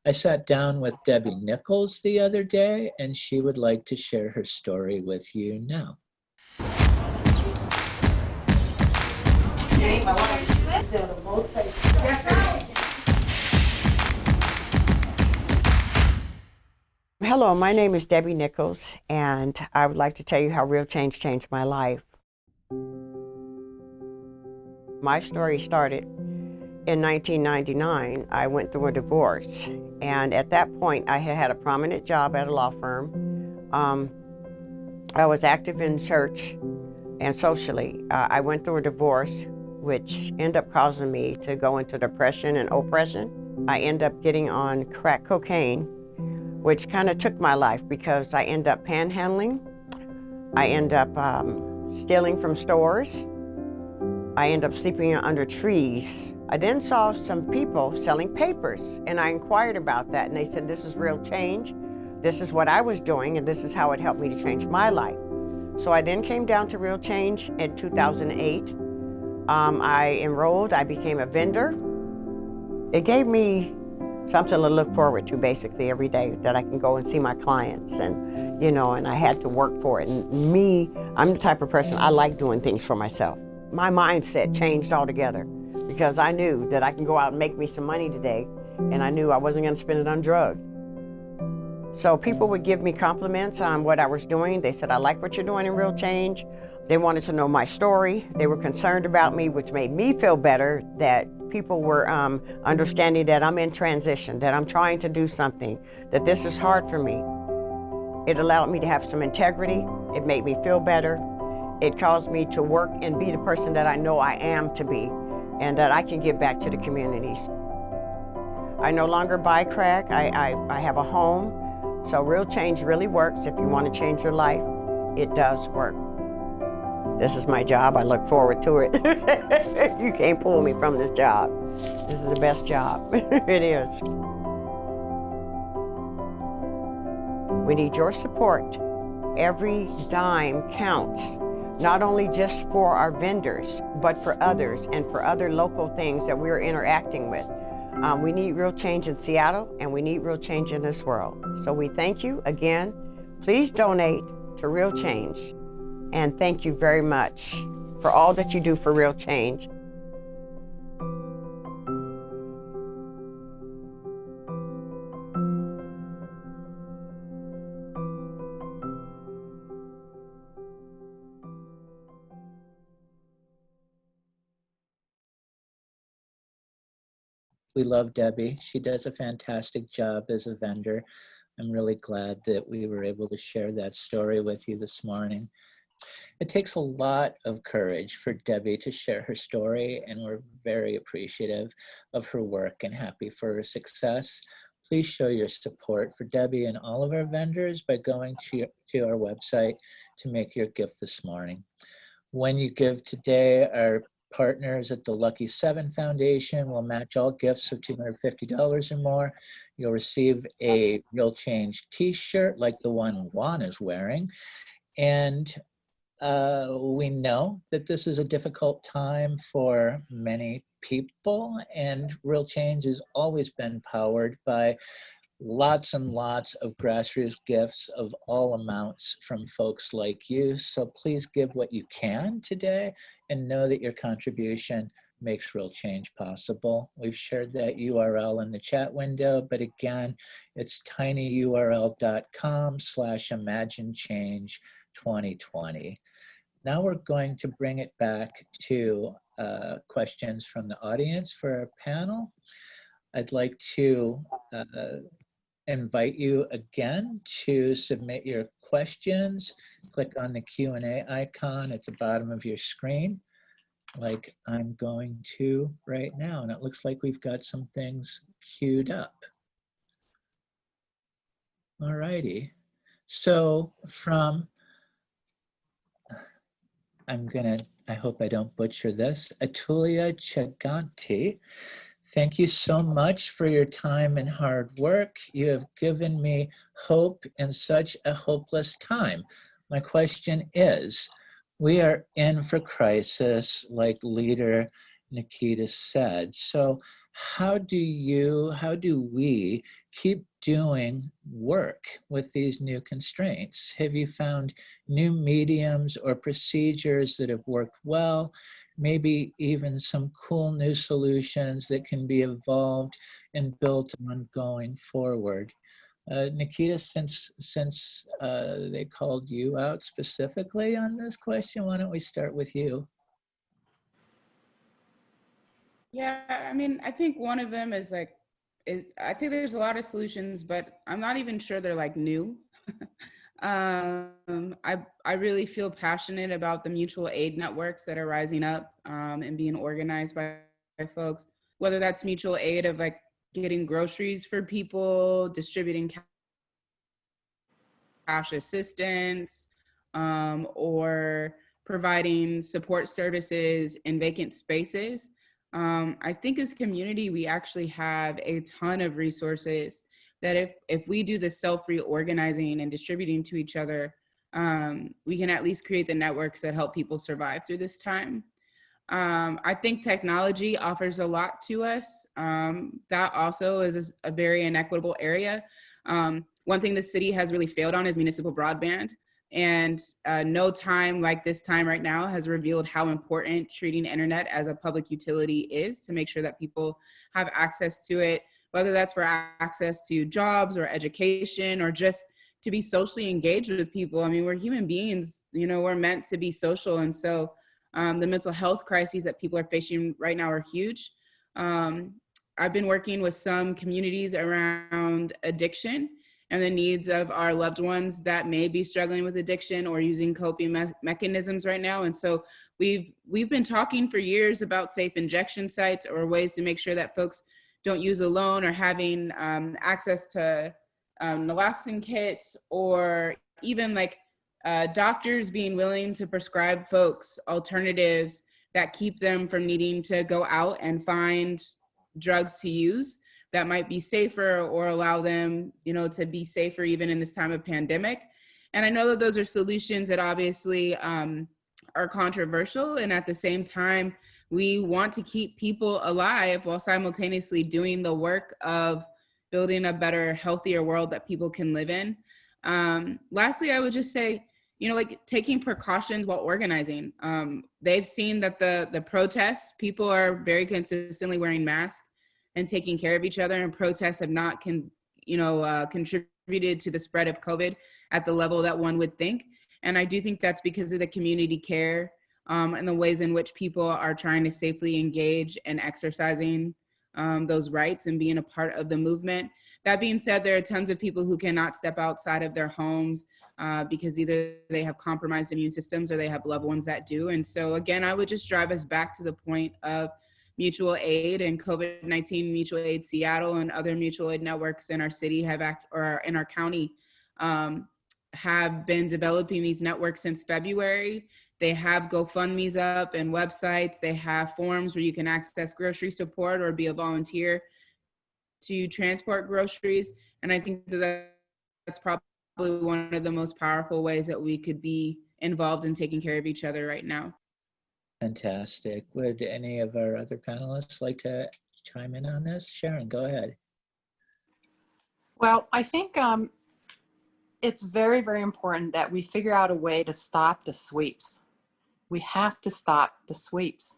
I sat down with Debbie Nichols the other day, and she would like to share her story with you now. Hello, my name is Debbie Nichols, and I would like to tell you how real change changed my life. My story started in 1999. I went through a divorce, and at that point, I had a prominent job at a law firm. I was active in church and socially. I went through a divorce, which ended up causing me to go into depression and oppression. I ended up getting on crack cocaine, which kind of took my life because I ended up panhandling. I ended up stealing from stores. I ended up sleeping under trees. I then saw some people selling papers, and I inquired about that, and they said, this is real change. This is what I was doing, and this is how it helped me to change my life. So I then came down to Real Change in 2008. I enrolled, I became a vendor. It gave me something to look forward to basically every day, that I can go and see my clients, and and I had to work for it. And me, I'm the type of person, I like doing things for myself. My mindset changed altogether because I knew that I can go out and make me some money today, and I knew I wasn't going to spend it on drugs. So people would give me compliments on what I was doing. They said, I like what you're doing in Real Change. They wanted to know my story. They were concerned about me, which made me feel better that people were understanding that I'm in transition, that I'm trying to do something, that this is hard for me. It allowed me to have some integrity. It made me feel better. It caused me to work and be the person that I know I am to be, and that I can give back to the communities. I no longer buy crack. I have a home. So Real Change really works. If you want to change your life, it does work. This is my job. I look forward to it. You can't pull me from this job. This is the best job. It is. We need your support. Every dime counts, not only just for our vendors, but for others and for other local things that we're interacting with. We need real change in Seattle, and we need real change in this world. So we thank you again. Please donate to Real Change. And thank you very much for all that you do for Real Change. We love Debbie. She does a fantastic job as a vendor. I'm really glad that we were able to share that story with you this morning. It takes a lot of courage for Debbie to share her story, and we're very appreciative of her work and happy for her success. Please show your support for Debbie and all of our vendors by going to our website to make your gift this morning. When you give today, our partners at the Lucky 7 Foundation will match all gifts of $250 or more. You'll receive a Real Change t-shirt like the one Juan is wearing. And we know that this is a difficult time for many people, and Real Change has always been powered by lots and lots of grassroots gifts of all amounts from folks like you. So please give what you can today and know that your contribution makes Real Change possible. We've shared that URL in the chat window, but again, it's tinyurl.com/imaginechange2020. Now we're going to bring it back to questions from the audience for our panel. I'd like to invite you again to submit your questions. Click on the Q&A icon at the bottom of your screen, like I'm going to right now. And it looks like we've got some things queued up. All righty. So from, I hope I don't butcher this, Atulia Chaganti. Thank you so much for your time and hard work. You have given me hope in such a hopeless time. My question is, we are in for crisis, like leader Nikkita said. So how do we keep doing work with these new constraints? Have you found new mediums or procedures that have worked well? Maybe even some cool new solutions that can be evolved and built on going forward. Nikkita, since they called you out specifically on this question, why don't we start with you? Yeah, I mean, I think one of them is I think there's a lot of solutions, but I'm not even sure they're like new. I really feel passionate about the mutual aid networks that are rising up and being organized by folks, whether that's mutual aid of like getting groceries for people, distributing cash assistance, or providing support services in vacant spaces. I think as a community, we actually have a ton of resources that if we do the self-reorganizing and distributing to each other, we can at least create the networks that help people survive through this time. I think technology offers a lot to us. That also is a very inequitable area. One thing the city has really failed on is municipal broadband. And no time like this time right now has revealed how important treating internet as a public utility is to make sure that people have access to it, whether that's for access to jobs or education or just to be socially engaged with people. I mean, we're human beings, you know, we're meant to be social. And so the mental health crises that people are facing right now are huge. I've been working with some communities around addiction and the needs of our loved ones that may be struggling with addiction or using coping mechanisms right now. And so we've been talking for years about safe injection sites or ways to make sure that folks don't use alone, or having access to naloxone kits, or even like doctors being willing to prescribe folks alternatives that keep them from needing to go out and find drugs to use that might be safer or allow them, you know, to be safer even in this time of pandemic. And I know that those are solutions that obviously are controversial. And at the same time, we want to keep people alive while simultaneously doing the work of building a better, healthier world that people can live in. Lastly, I would just say, you know, like taking precautions while organizing. They've seen that the protests, people are very consistently wearing masks and taking care of each other, and protests have not contributed to the spread of COVID at the level that one would think. And I do think that's because of the community care and the ways in which people are trying to safely engage and exercising those rights and being a part of the movement. That being said, there are tons of people who cannot step outside of their homes because either they have compromised immune systems or they have loved ones that do. And so again, I would just drive us back to the point of mutual aid, and COVID-19 Mutual Aid Seattle and other mutual aid networks in our city or in our county have been developing these networks since February. They have GoFundMe's up and websites. They have forums where you can access grocery support or be a volunteer to transport groceries. And I think that's probably one of the most powerful ways that we could be involved in taking care of each other right now. Fantastic. Would any of our other panelists like to chime in on this? Sharon, go ahead. Well, I think it's very, very important that we figure out a way to stop the sweeps. We have to stop the sweeps.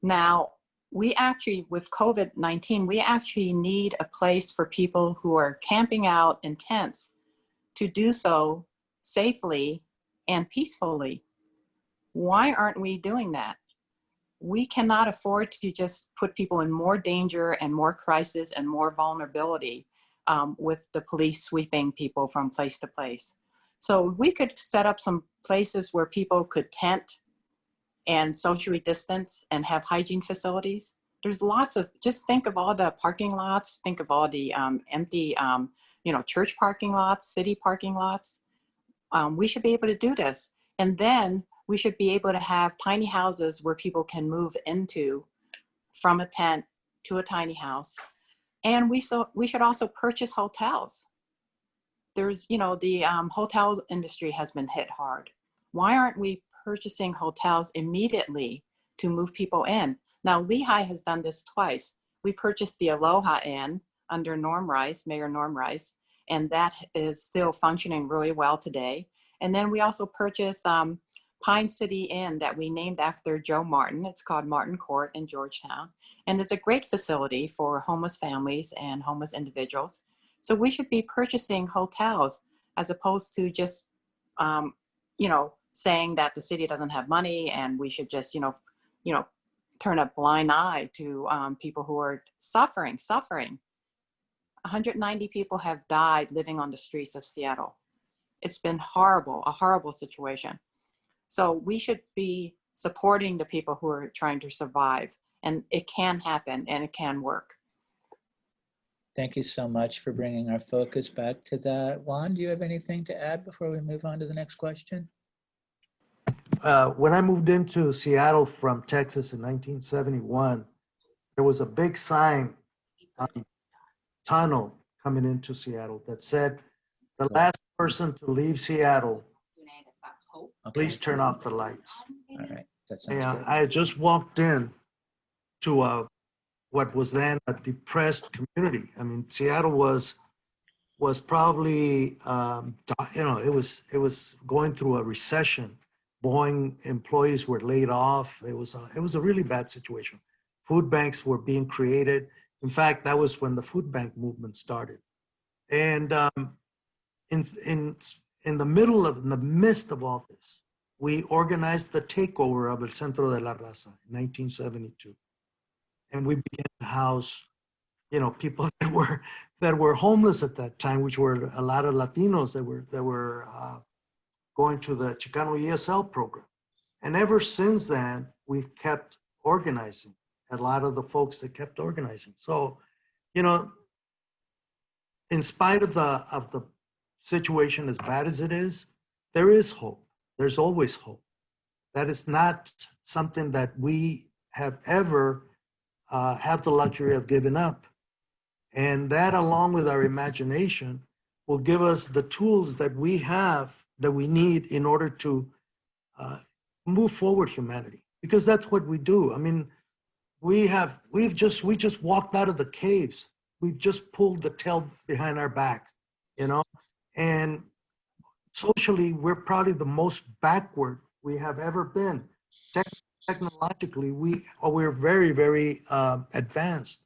Now, we actually, with COVID-19, we actually need a place for people who are camping out in tents to do so safely and peacefully. Why aren't we doing that? We cannot afford to just put people in more danger and more crisis and more vulnerability with the police sweeping people from place to place. So we could set up some places where people could tent and socially distance and have hygiene facilities. There's lots of, just think of all the parking lots, think of all the empty, church parking lots, city parking lots. We should be able to do this. And then we should be able to have tiny houses where people can move into from a tent to a tiny house. And we should also purchase hotels. There's, the hotel industry has been hit hard. Why aren't we purchasing hotels immediately to move people in? Now, Lehigh has done this twice. We purchased the Aloha Inn, under Norm Rice, Mayor Norm Rice, and that is still functioning really well today. And then we also purchased Pine City Inn that we named after Joe Martin. It's called Martin Court in Georgetown. And it's a great facility for homeless families and homeless individuals. So we should be purchasing hotels as opposed to just, saying that the city doesn't have money and we should just, turn a blind eye to people who are suffering. 190 people have died living on the streets of Seattle. It's been horrible, a horrible situation. So we should be supporting the people who are trying to survive, and it can happen and it can work. Thank you so much for bringing our focus back to that. Juan, do you have anything to add before we move on to the next question? When I moved into Seattle from Texas in 1971, there was a big sign on the tunnel coming into Seattle that said, the last person to leave Seattle, please turn off the lights. All right, that sounds good. I had just walked in to what was then a depressed community. I mean, Seattle was probably, it was going through a recession. Boeing employees were laid off. It was a really bad situation. Food banks were being created. In fact, that was when the food bank movement started. And in the midst of all this, we organized the takeover of El Centro de la Raza in 1972. And we began to house, people that were homeless at that time, which were a lot of Latinos that were going to the Chicano ESL program. And ever since then, we've kept organizing, a lot of the folks that kept organizing. So, in spite of the situation as bad as it is, there is hope. There's always hope. That is not something that we have ever have the luxury of giving up. And that, along with our imagination, will give us the tools that we have, that we need in order to move forward humanity. Because that's what we do. I mean, we just walked out of the caves. We've just pulled the tail behind our back, and socially, we're probably the most backward we have ever been. Technologically, we're very, very advanced.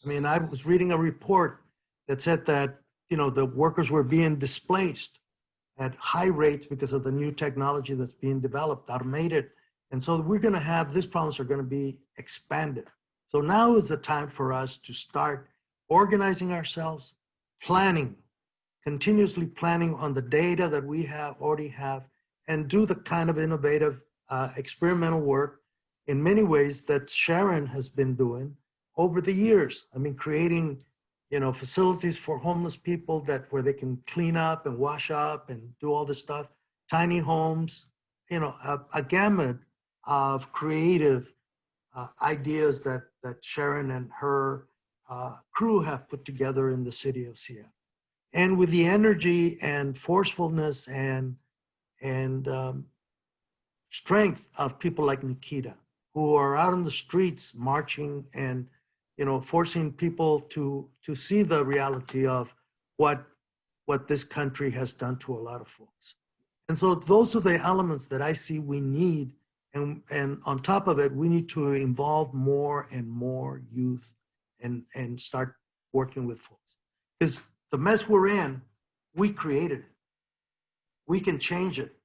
I mean, I was reading a report that said that, the workers were being displaced at high rates because of the new technology that's being developed, automated. And so these problems are going to be expanded. So now is the time for us to start organizing ourselves, continuously planning on the data that we already have, and do the kind of innovative experimental work in many ways that Sharon has been doing over the years. I mean, creating, facilities for homeless people where they can clean up and wash up and do all this stuff, tiny homes, a gamut of creative ideas that Sharon and her crew have put together in the city of Seattle. And with the energy and forcefulness and strength of people like Nikkita, who are out on the streets marching and forcing people to see the reality of what this country has done to a lot of folks. And so those are the elements that I see we need. And on top of it, we need to involve more and more youth and start working with folks. Because the mess we're in, we created it. We can change it.